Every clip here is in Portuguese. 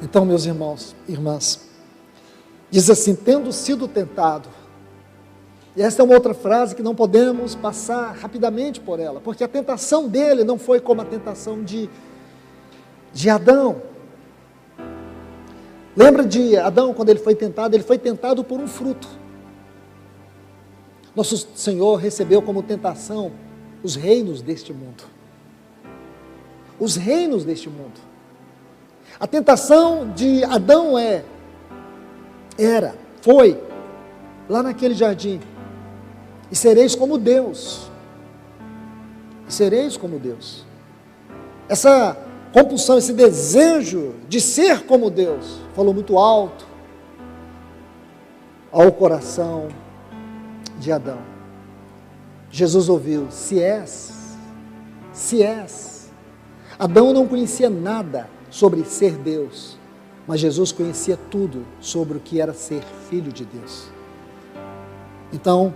Então, meus irmãos, irmãs, diz assim: tendo sido tentado. E essa é uma outra frase que não podemos passar rapidamente por ela, porque a tentação dele não foi como a tentação de Adão. Lembra de Adão, quando ele foi tentado por um fruto. Nosso Senhor recebeu como tentação os reinos deste mundo. Os reinos deste mundo. A tentação de Adão foi, lá naquele jardim: e sereis como Deus. E sereis como Deus. Essa compulsão, esse desejo de ser como Deus, falou muito alto ao coração de Adão. Jesus ouviu: se és. Adão não conhecia nada sobre ser Deus, mas Jesus conhecia tudo sobre o que era ser filho de Deus. Então,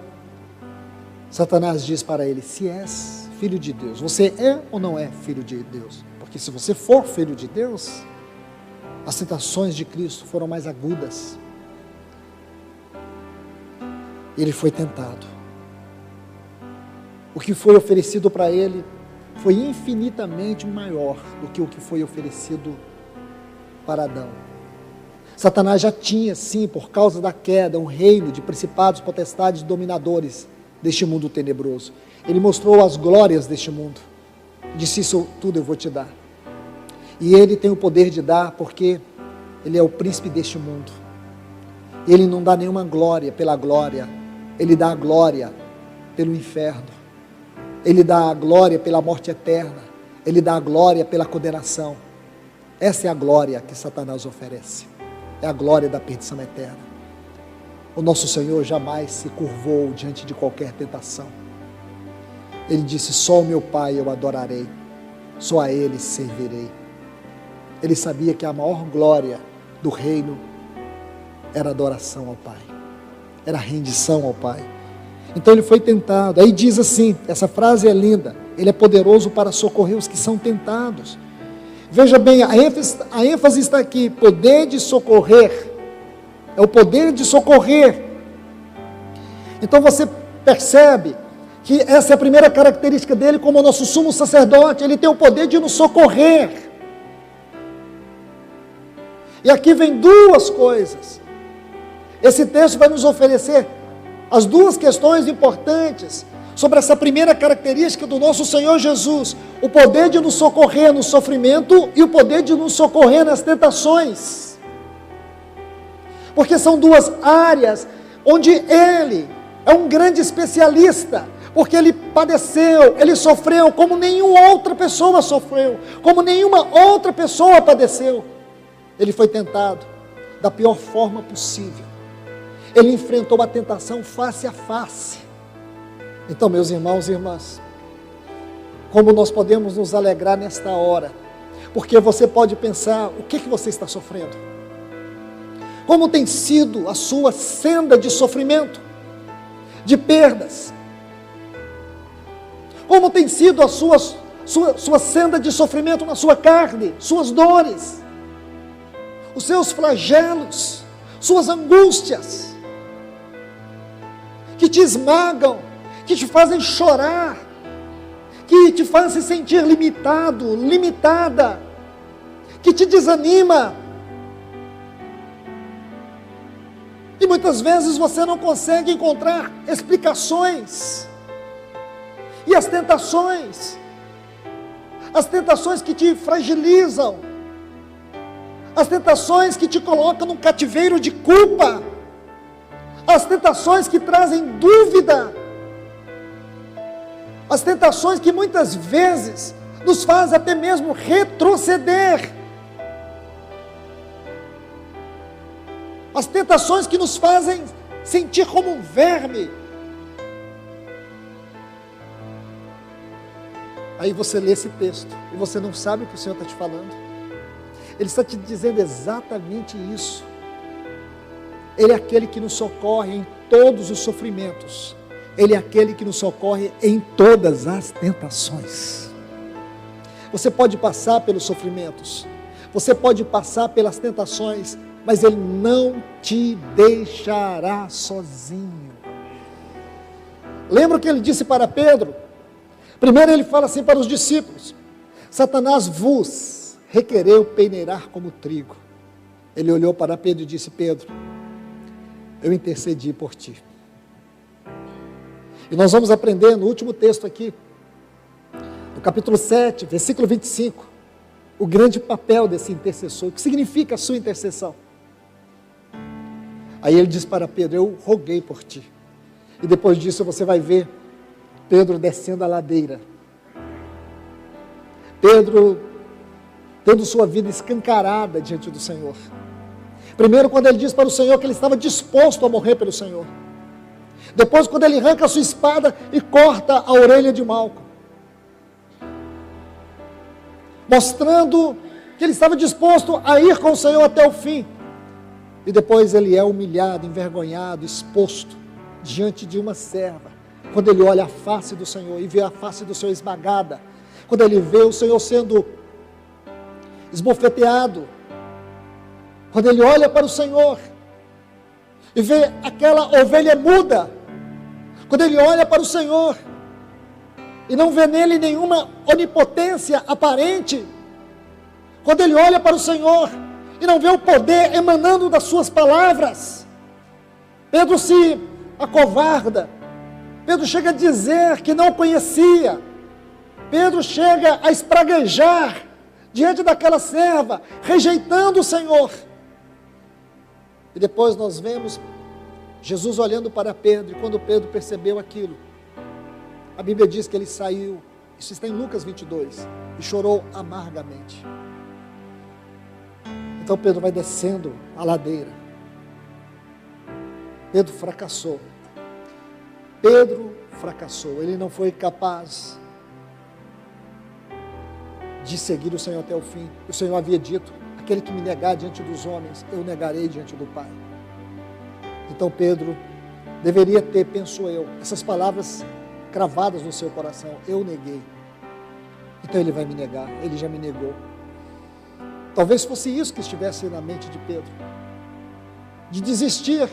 Satanás diz para ele: se és filho de Deus, você é ou não é filho de Deus? Porque se você for filho de Deus, as tentações de Cristo foram mais agudas. Ele foi tentado. O que foi oferecido para ele foi infinitamente maior do que o que foi oferecido para Adão. Satanás já tinha, sim, por causa da queda, um reino de principados, potestades, dominadores deste mundo tenebroso. Ele mostrou as glórias deste mundo. Disse: isso tudo eu vou te dar. E ele tem o poder de dar porque ele é o príncipe deste mundo. Ele não dá nenhuma glória pela glória. Ele dá a glória pelo inferno. Ele dá a glória pela morte eterna. Ele dá a glória pela condenação. Essa é a glória que Satanás oferece. É a glória da perdição eterna. O nosso Senhor jamais se curvou diante de qualquer tentação. Ele disse: só o meu Pai eu adorarei, só a Ele servirei. Ele sabia que a maior glória do reino era a adoração ao Pai, era a rendição ao Pai. Então ele foi tentado. Aí diz assim, essa frase é linda: ele é poderoso para socorrer os que são tentados. Veja bem, a ênfase está aqui: poder de socorrer. É o poder de socorrer. Então você percebe que essa é a primeira característica dele como nosso sumo sacerdote. Ele tem o poder de nos socorrer. E aqui vem duas coisas. Esse texto vai nos oferecer as duas questões importantes sobre essa primeira característica do nosso Senhor Jesus: o poder de nos socorrer no sofrimento e o poder de nos socorrer nas tentações. Porque são duas áreas onde Ele é um grande especialista, porque Ele padeceu, Ele sofreu como nenhuma outra pessoa sofreu, como nenhuma outra pessoa padeceu. Ele foi tentado da pior forma possível. Ele enfrentou a tentação face a face. Então, meus irmãos e irmãs, como nós podemos nos alegrar nesta hora? Porque você pode pensar: o que você está sofrendo? Como tem sido a sua senda de sofrimento, de perdas? Como tem sido a sua senda de sofrimento na sua carne, suas dores, os seus flagelos, suas angústias, que te esmagam, que te fazem chorar, que te fazem se sentir limitado, limitada, que te desanima. E muitas vezes você não consegue encontrar explicações. E as tentações que te fragilizam, as tentações que te colocam num cativeiro de culpa, as tentações que trazem dúvida, as tentações que muitas vezes nos fazem até mesmo retroceder, as tentações que nos fazem sentir como um verme. Aí você lê esse texto e você não sabe o que o Senhor está te falando. Ele está te dizendo exatamente isso. Ele é aquele que nos socorre em todos os sofrimentos. Ele é aquele que nos socorre em todas as tentações. Você pode passar pelos sofrimentos, Você pode passar pelas tentações, mas Ele não te deixará sozinho. Lembra o que Ele disse para Pedro? Primeiro Ele fala assim para os discípulos: Satanás vos requereu peneirar como trigo. Ele olhou para Pedro e disse: Pedro, eu intercedi por ti. E nós vamos aprender no último texto aqui, no capítulo 7, versículo 25, o grande papel desse intercessor, o que significa a sua intercessão. Aí ele diz para Pedro: eu roguei por ti. E depois disso você vai ver Pedro descendo a ladeira. Pedro tendo sua vida escancarada diante do Senhor. Primeiro, quando ele diz para o Senhor que ele estava disposto a morrer pelo Senhor. Depois, quando ele arranca a sua espada e corta a orelha de Malco, mostrando que ele estava disposto a ir com o Senhor até o fim. E depois ele é humilhado, envergonhado, exposto diante de uma serva. Quando ele olha a face do Senhor e vê a face do Senhor esmagada, quando ele vê o Senhor sendo esbofeteado, quando ele olha para o Senhor e vê aquela ovelha muda, quando ele olha para o Senhor e não vê nele nenhuma onipotência aparente, quando ele olha para o Senhor e não vê o poder emanando das suas palavras, Pedro se acovarda. Pedro chega a dizer que não conhecia. Pedro chega a espraguejar diante daquela serva, rejeitando o Senhor. E depois nós vemos Jesus olhando para Pedro, e quando Pedro percebeu aquilo, a Bíblia diz que ele saiu, isso está em Lucas 22, e chorou amargamente. Então Pedro vai descendo a ladeira. Pedro fracassou. Pedro fracassou, ele não foi capaz de seguir o Senhor até o fim. O Senhor havia dito: aquele que me negar diante dos homens, eu negarei diante do Pai. Então Pedro deveria ter, penso eu, essas palavras cravadas no seu coração: eu neguei, então ele vai me negar, ele já me negou. Talvez fosse isso que estivesse na mente de Pedro, de desistir.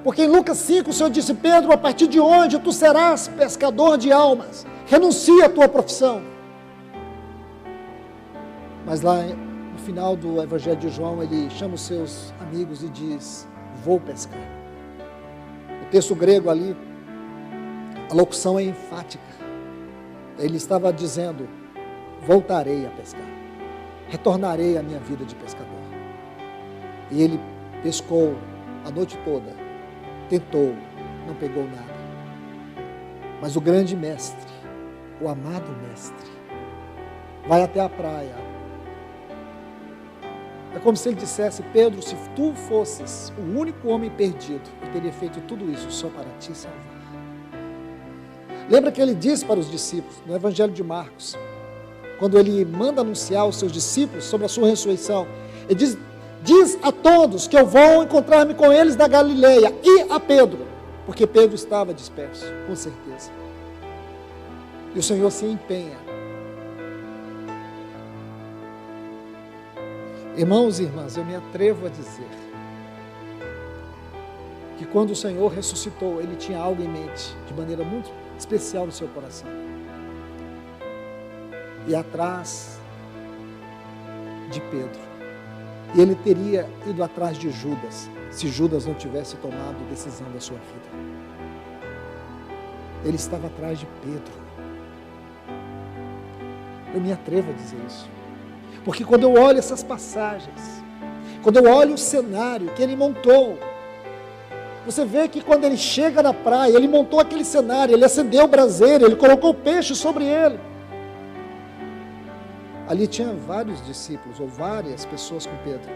Porque em Lucas 5 o Senhor disse: Pedro, a partir de hoje tu serás pescador de almas, renuncia à tua profissão. Mas lá no final do Evangelho de João, ele chama os seus amigos e diz: vou pescar. O texto grego ali, a locução é enfática. Ele estava dizendo: voltarei a pescar, retornarei à minha vida de pescador. E ele pescou a noite toda, tentou, não pegou nada. Mas o grande mestre, o amado mestre, vai até a praia. É como se ele dissesse: Pedro, se tu fosses o único homem perdido, eu teria feito tudo isso só para te salvar. Lembra que ele disse para os discípulos, no Evangelho de Marcos, quando ele manda anunciar aos seus discípulos sobre a sua ressurreição, ele diz a todos que eu vou encontrar-me com eles na Galileia, e a Pedro, porque Pedro estava disperso, com certeza. E o Senhor se empenha. Irmãos e irmãs, eu me atrevo a dizer que quando o Senhor ressuscitou, Ele tinha algo em mente, de maneira muito especial no seu coração. E atrás de Pedro. E Ele teria ido atrás de Judas, se Judas não tivesse tomado decisão da sua vida. Ele estava atrás de Pedro. Eu me atrevo a dizer isso. Porque quando eu olho essas passagens, quando eu olho o cenário que ele montou, você vê que quando ele chega na praia, ele montou aquele cenário, ele acendeu o braseiro, ele colocou o peixe sobre ele. Ali tinha vários discípulos, ou várias pessoas com Pedro,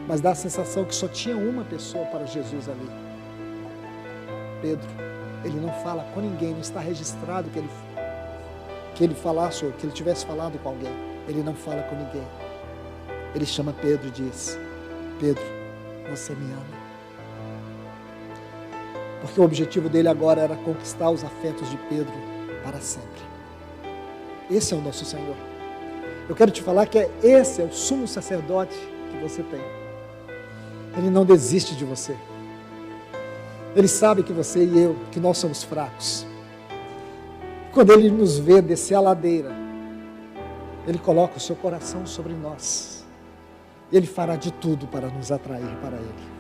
mas dá a sensação que só tinha uma pessoa para Jesus ali. Pedro, ele não fala com ninguém, não está registrado que ele falasse, ou que ele tivesse falado com alguém. Ele não fala com ninguém. Ele chama Pedro e diz: Pedro, você me ama. Porque o objetivo dele agora era conquistar os afetos de Pedro para sempre. Esse é o nosso Senhor. Eu quero te falar que esse é o sumo sacerdote que você tem. Ele não desiste de você. Ele sabe que você e eu, que nós somos fracos. Quando Ele nos vê descer a ladeira, Ele coloca o seu coração sobre nós. Ele fará de tudo para nos atrair para Ele.